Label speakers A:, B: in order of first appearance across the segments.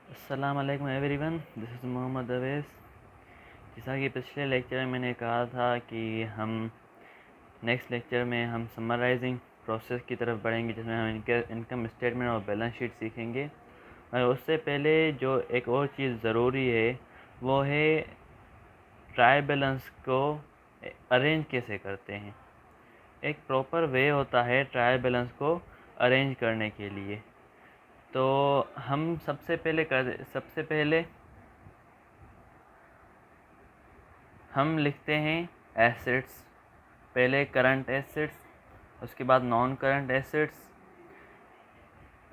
A: अस्सलाम वालेकुम everyone, this is Mohammad Awais. जैसा कि पिछले लेक्चर में मैंने कहा था कि हम नेक्स्ट लेक्चर में हम समराइजिंग प्रोसेस की तरफ बढ़ेंगे, जिसमें हम इनकम स्टेटमेंट और बैलेंस शीट सीखेंगे। और उससे पहले जो एक और चीज़ ज़रूरी है वो है ट्रायल बैलेंस को अरेंज कैसे करते हैं। एक प्रॉपर वे होता है ट्रायल बैलेंस को अरेंज करने के लिए। तो हम सबसे पहले हम लिखते हैं एसेट्स, पहले करंट एसेट्स, उसके बाद नॉन करंट एसेट्स,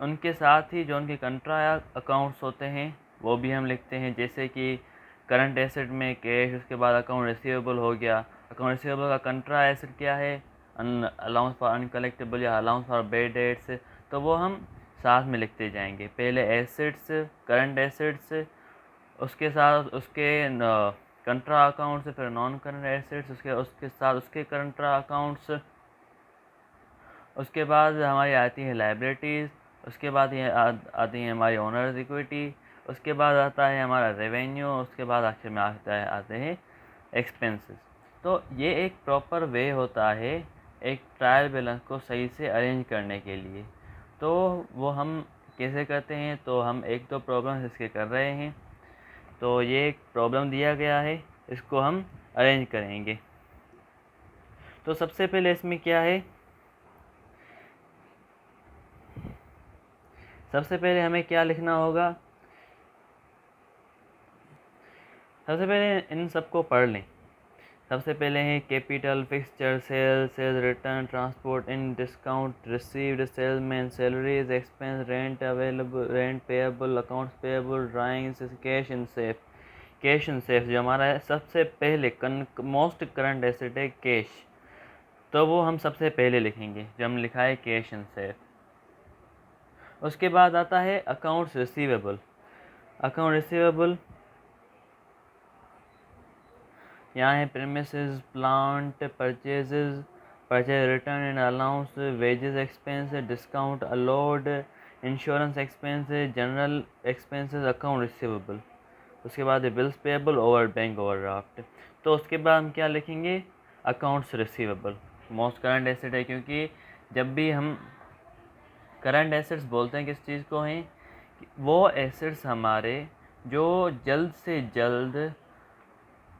A: उनके साथ ही जो उनके कंट्रा अकाउंट्स होते हैं वो भी हम लिखते हैं। जैसे कि करंट एसेट में कैश, उसके बाद अकाउंट रिसीवेबल हो गया। अकाउंट रिसीवेबल का कंट्रा एसेट क्या है? अलाउंस फॉर अनकलेक्टेबल या अलाउंस फॉर बेड डेट्स। तो वो हम साथ में लिखते जाएंगे, पहले एसेट्स, करंट एसेट्स, उसके साथ उसके कंट्रा अकाउंट्स, फिर नॉन करंट एसेट्स, उसके उसके साथ उसके कंट्रा अकाउंट्स, उसके बाद हमारी आती है लाइबिलिटीज़, उसके बाद ये आती है हमारी ओनर्स इक्विटी, उसके बाद आता है हमारा रेवेन्यू, उसके बाद आखिर में आते हैं एक्सपेंसेस। तो ये एक प्रॉपर वे होता है एक ट्रायल बैलेंस को सही से अरेंज करने के लिए। तो वो हम कैसे करते हैं? तो हम एक दो प्रॉब्लम्स इसके कर रहे हैं। तो ये एक प्रॉब्लम दिया गया है, इसको हम अरेंज करेंगे। तो सबसे पहले इसमें क्या है, सबसे पहले हमें क्या लिखना होगा? सबसे पहले इन सबको पढ़ लें। सबसे पहले है capital, fixture, sales return, transport in, discount received, salesman salaries, expense, rent available, rent payable, accounts payable, drawings, cash in safe. Cash in safe जो हमारा है सबसे पहले मोस्ट करंट एसेट है कैश, तो वो हम सबसे पहले लिखेंगे जब हम लिखा है कैश इन सेफ। उसके बाद आता है अकाउंट्स रिसीवेबल। अकाउंट रिसीवेबल यहाँ है premises, plant, purchases, purchase return and allowance, wages expense, discount allowed, insurance expense, general expenses, account receivable. उसके बाद है bills payable, over bank overdraft. तो उसके बाद हम क्या लिखेंगे? Accounts receivable most current asset है, क्योंकि जब भी हम करंट एसेट्स बोलते हैं किस चीज़ को हैं, वो एसेट्स हमारे जो जल्द से जल्द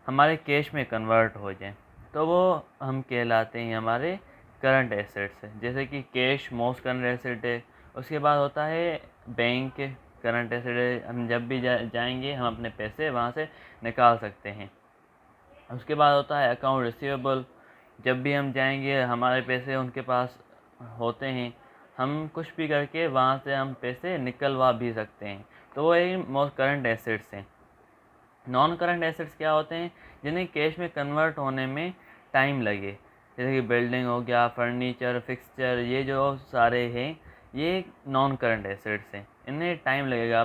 A: हमारे कैश में कन्वर्ट हो जाएं, तो वो हम कहलाते हैं हमारे करंट एसेट्स है। जैसे कि कैश मोस्ट करंट एसेट है। उसके बाद होता है बैंक करंट एसेट है, हम जब भी जाएंगे हम अपने पैसे वहाँ से निकाल सकते हैं। उसके बाद होता है अकाउंट रिसीवेबल, जब भी हम जाएंगे हमारे पैसे उनके पास होते हैं, हम कुछ भी करके वहाँ से हम पैसे निकलवा भी सकते हैं। तो वो एक मोस्ट करंट एसेट्स हैं। नॉन करंट एसेट्स क्या होते हैं? जिन्हें कैश में कन्वर्ट होने में टाइम लगे, जैसे कि बिल्डिंग हो गया, फर्नीचर, फिक्सचर, ये जो सारे हैं ये नॉन करंट एसेट्स हैं। इन्हें टाइम लगेगा।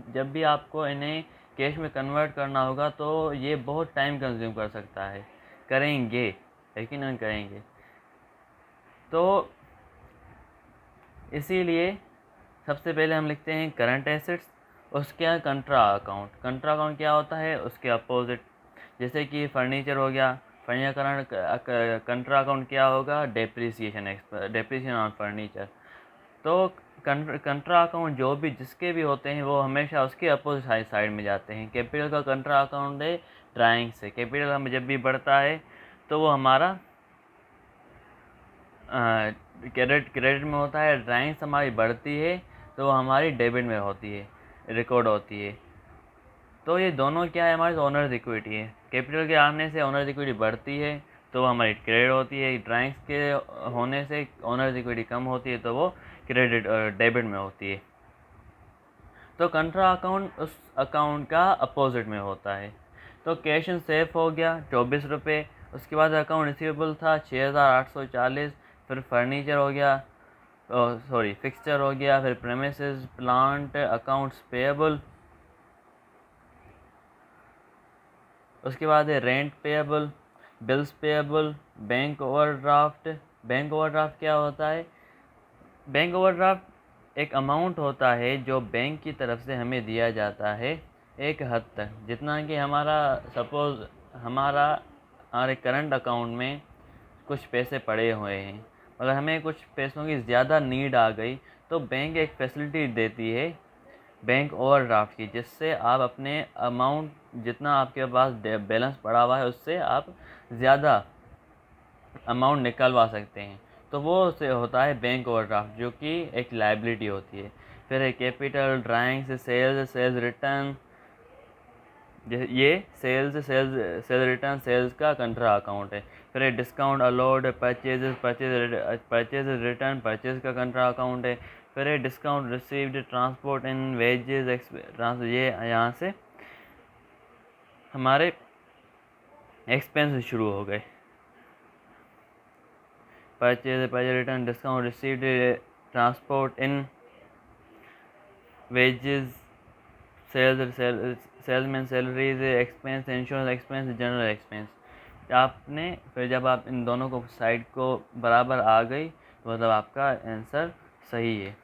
A: जब भी आपको इन्हें कैश में कन्वर्ट करना होगा तो ये बहुत टाइम कंज्यूम कर सकता है। करेंगे, यकीनन करेंगे। तो इसीलिए सबसे पहले हम लिखते हैं करंट एसेट्स। उसके यहाँ कंट्रा अकाउंट। कंट्रा अकाउंट क्या होता है? उसके अपोजिट। जैसे कि फर्नीचर हो गया, फर्नीचर कंट्रा अकाउंट क्या होगा? Depreciation on furniture. तो कंट्रा अकाउंट जो भी जिसके भी होते हैं वो हमेशा उसके अपोजिट साइड में जाते हैं। कैपिटल का कंट्रा अकाउंट है ड्राइंग से। कैपिटल हमें जब भी बढ़ता है तो वो हमारा क्रेडिट में होता है। ड्राइंग्स हमारी बढ़ती है तो वो हमारी डेबिट में होती है, रिकॉर्ड होती है। तो ये दोनों क्या है? हमारी ओनर्स इक्विटी है। कैपिटल के आने से ओनर्स इक्विटी बढ़ती है तो वो हमारी क्रेडिट होती है। ड्राइंग्स के होने से ओनर्स इक्विटी कम होती है तो वो क्रेडिट डेबिट में होती है। तो कंट्रा अकाउंट उस अकाउंट का अपोजिट में होता है। तो कैश इन सेफ हो गया 24 रुपये। उसके बाद अकाउंट रिसीवेबल था 6840। फिर फर्नीचर हो गया, फिक्सचर हो गया, फिर प्रेमिसेस, प्लांट, अकाउंट्स पेएबल। उसके बाद है rent payable, bills payable, bank overdraft. Bank overdraft क्या होता है? बैंक ओवरड्राफ्ट एक अमाउंट होता है जो बैंक की तरफ से हमें दिया जाता है एक हद तक, जितना कि सपोज़ हमारे करंट अकाउंट में कुछ पैसे पड़े हुए हैं, अगर हमें कुछ पैसों की ज़्यादा नीड आ गई तो बैंक एक फैसिलिटी देती है बैंक ओवरड्राफ्ट की, जिससे आप अपने अमाउंट जितना आपके पास बैलेंस पड़ा हुआ है उससे आप ज़्यादा अमाउंट निकलवा सकते हैं। तो वो से होता है बैंक ओवरड्राफ्ट, जो कि एक लायबिलिटी होती है। फिर है कैपिटल ड्राइंग्स, सेल्स रिटर्न, ये सेल्स रिटर्न सेल्स का कंट्रा अकाउंट है। फिर discount allowed, purchase return purchase का कंट्रा अकाउंट है। फिर discount received, transport in wages, ये यहाँ से हमारे एक्सपेंस शुरू हो गए। Purchase return, discount received, transport in wages, salesman salaries, expense, insurance expense, general expense. फिर जब आप इन दोनों को साइड को बराबर आ गई तो मतलब आपका आंसर सही है,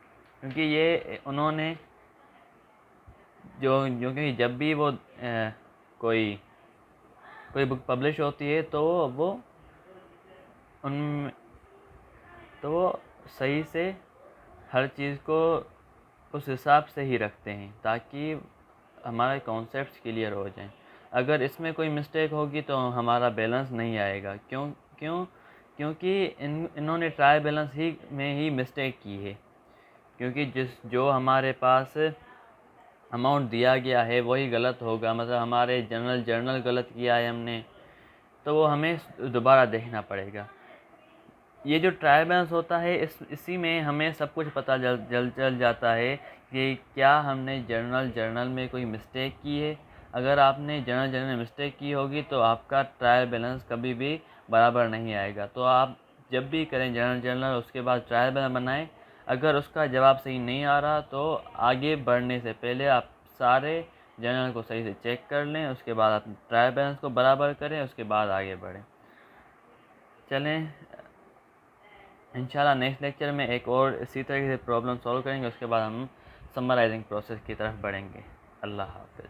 A: क्योंकि ये उन्होंने क्योंकि जब भी वो कोई बुक पब्लिश होती है तो उन तो वो सही से हर चीज़ को उस हिसाब से ही रखते हैं ताकि हमारे कॉन्सेप्ट्स क्लियर हो जाएं। अगर इसमें कोई मिस्टेक होगी तो हमारा बैलेंस नहीं आएगा। क्यों क्यों क्योंकि इन्होंने ट्रायल बैलेंस में ही मिस्टेक की है, क्योंकि जो हमारे पास अमाउंट दिया गया है वही गलत होगा। मतलब हमारे जर्नल गलत किया है हमने, तो वो हमें दोबारा देखना पड़ेगा। ये जो ट्रायल बैलेंस होता है इसी में हमें सब कुछ पता चल जाता है कि क्या हमने जर्नल में कोई मिस्टेक की है। अगर आपने जर्नल में मिस्टेक की होगी तो आपका ट्रायल बैलेंस कभी भी बराबर नहीं आएगा। तो आप जब भी करें जर्नल उसके बाद ट्रायल बैलेंस बनाएं। अगर उसका जवाब सही नहीं आ रहा तो आगे बढ़ने से पहले आप सारे जर्नल को सही से चेक कर लें, उसके बाद आप ट्रायल बैलेंस को बराबर करें, उसके बाद आगे बढ़ें। चलें, इंशाल्लाह नेक्स्ट लेक्चर में एक और इसी तरीके से प्रॉब्लम सॉल्व करेंगे, उसके बाद हम समराइजिंग प्रोसेस की तरफ बढ़ेंगे। अल्लाह हाफ़िज़।